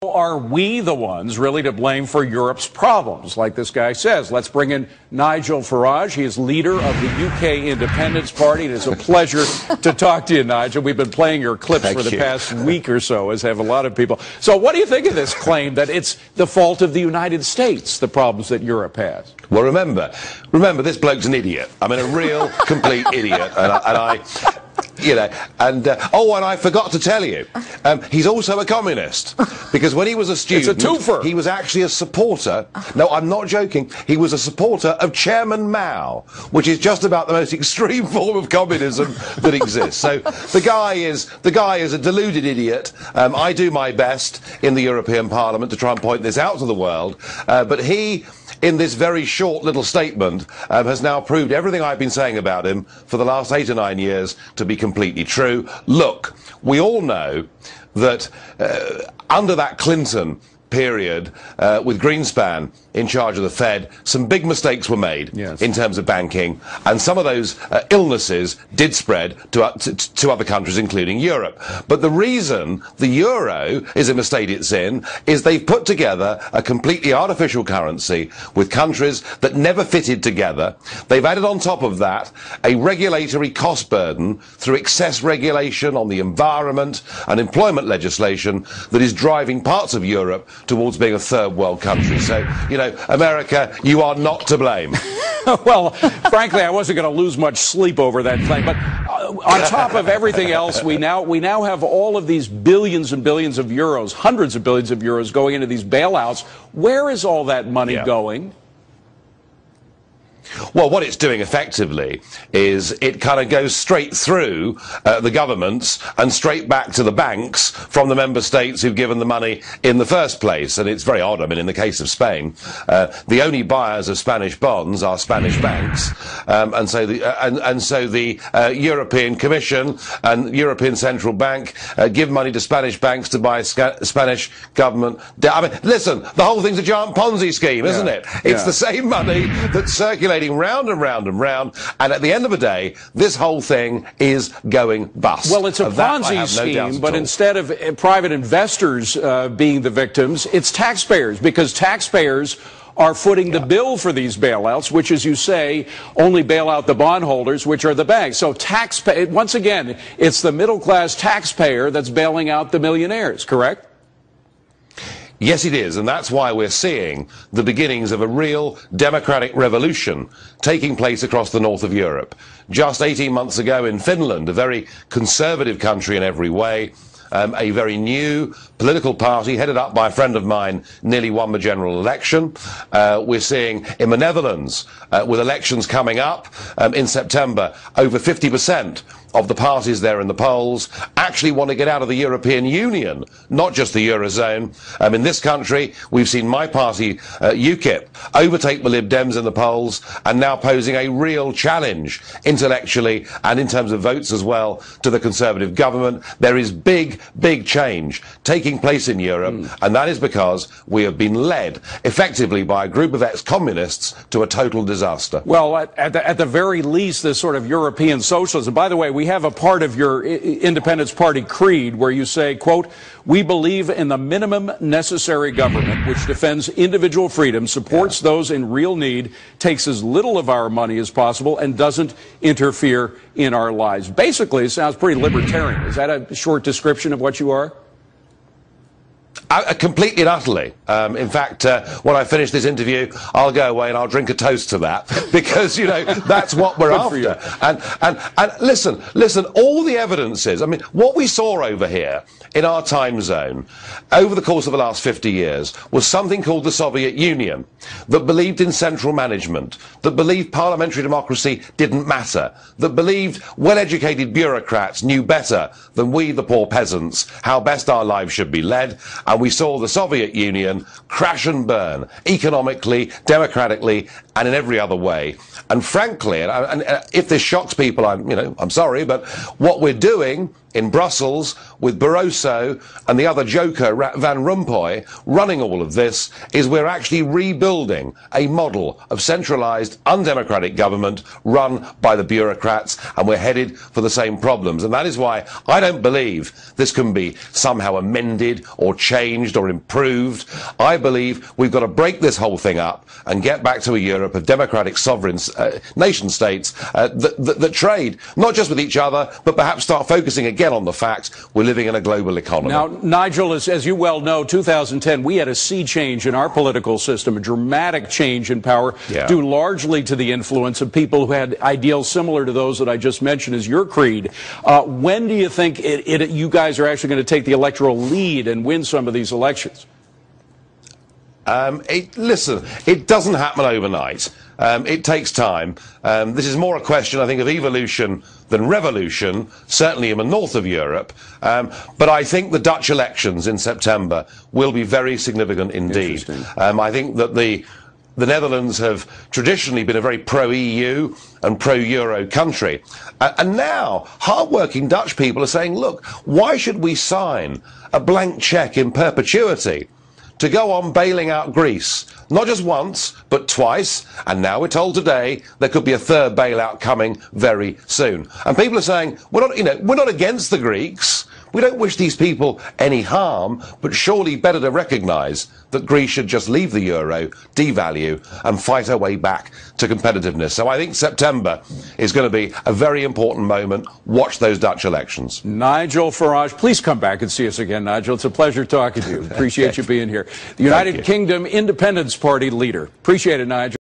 So are we the ones really to blame for Europe's problems, like this guy says? Let's bring in Nigel Farage. He is leader of the UK Independence Party. It is a pleasure to talk to you, Nigel. We've been playing your clips for the past week or so, as have a lot of people. So what do you think of this claim that it's the fault of the United States, the problems that Europe has? Well, remember, this bloke's an idiot. I mean, a real, complete idiot. And I forgot to tell you, he's also a communist, because when he was a student, it's a twofer. He was actually a supporter. No, I'm not joking. He was a supporter of Chairman Mao, which is just about the most extreme form of communism that exists. So the guy is a deluded idiot. I do my best in the European Parliament to try and point this out to the world, but he, in this very short little statement, has now proved everything I've been saying about him for the last 8 or 9 years to be completely true. Look, we all know that under that Clinton period, with Greenspan in charge of the Fed, some big mistakes were made in terms of banking, and some of those illnesses did spread to other countries, including Europe. But the reason the euro is in the state it's in is they've put together a completely artificial currency with countries that never fitted together. They've added on top of that a regulatory cost burden through excess regulation on the environment and employment legislation that is driving parts of Europe towards being a third world country. So, America, you are not to blame. Well, frankly, I wasn't going to lose much sleep over that claim. But on top of everything else, we now have all of these billions and billions of euros, hundreds of billions of euros going into these bailouts. Where is all that money going? Well, what it's doing effectively is it kind of goes straight through the governments and straight back to the banks from the member states who've given the money in the first place. And it's very odd. I mean, in the case of Spain, the only buyers of Spanish bonds are Spanish banks, and so the European Commission and European Central Bank give money to Spanish banks to buy Spanish government debt. I mean, listen, the whole thing's a giant Ponzi scheme, isn't it? It's the same money that's circulating round and round and round, and at the end of the day, this whole thing is going bust. Well, it's a Ponzi scheme, but instead of private investors being the victims, it's taxpayers, because taxpayers are footing the bill for these bailouts, which, as you say, only bail out the bondholders, which are the banks. So once again, it's the middle-class taxpayer that's bailing out the millionaires, correct? Yes, it is, and that's why we're seeing the beginnings of a real democratic revolution taking place across the north of Europe. Just 18 months ago in Finland, a very conservative country in every way, a very new political party headed up by a friend of mine nearly won the general election. We're seeing in the Netherlands, with elections coming up in September, over 50% of the parties there in the polls actually want to get out of the European Union, not just the Eurozone. In this country, we've seen my party, UKIP, overtake the Lib Dems in the polls and now posing a real challenge intellectually and in terms of votes as well to the Conservative government. There is big change taking place in Europe, and that is because we have been led effectively by a group of ex-communists to a total disaster. Well, at the very least, this sort of European socialism. By the way, we have a part of your Independence Party creed where you say, quote, "We believe in the minimum necessary government which defends individual freedom, supports those in real need, takes as little of our money as possible, and doesn't interfere in our lives." Basically, it sounds pretty libertarian. Is that a short description of what you are? Completely and utterly. In fact, when I finish this interview, I'll go away and I'll drink a toast to that, because, that's what we're after. And listen, all the evidence is, I mean, what we saw over here in our time zone over the course of the last 50 years was something called the Soviet Union, that believed in central management, that believed parliamentary democracy didn't matter, that believed well-educated bureaucrats knew better than we, the poor peasants, how best our lives should be led. And we saw the Soviet Union crash and burn economically, democratically, and in every other way. And frankly, and if this shocks people, I'm sorry, but what we're doing in Brussels with Barroso and the other joker, Van Rompuy, running all of this, is we're actually rebuilding a model of centralised, undemocratic government run by the bureaucrats, and we're headed for the same problems. And that is why I don't believe this can be somehow amended or changed or improved. I believe we've got to break this whole thing up and get back to a Europe of democratic sovereign nation states that trade, not just with each other, but perhaps start focusing again on the fact we're living in a global economy. Now, Nigel, as you well know, 2010, we had a sea change in our political system, a dramatic change in power, due largely to the influence of people who had ideals similar to those that I just mentioned as your creed. When do you think you guys are actually going to take the electoral lead and win some of these elections? Listen, it doesn't happen overnight. It takes time. This is more a question, I think, of evolution than revolution, certainly in the north of Europe. But I think the Dutch elections in September will be very significant indeed. I think that the Netherlands have traditionally been a very pro-EU and pro-Euro country. And now, hard-working Dutch people are saying, look, why should we sign a blank cheque in perpetuity to go on bailing out Greece, not just once, but twice, and now we're told today there could be a third bailout coming very soon. And people are saying, we're not against the Greeks, we don't wish these people any harm, but surely better to recognise that Greece should just leave the euro, devalue, and fight our way back to competitiveness. So I think September is going to be a very important moment. Watch those Dutch elections. Nigel Farage, please come back and see us again, Nigel. It's a pleasure talking to you. Appreciate you being here. The United Kingdom Independence Party leader. Appreciate it, Nigel.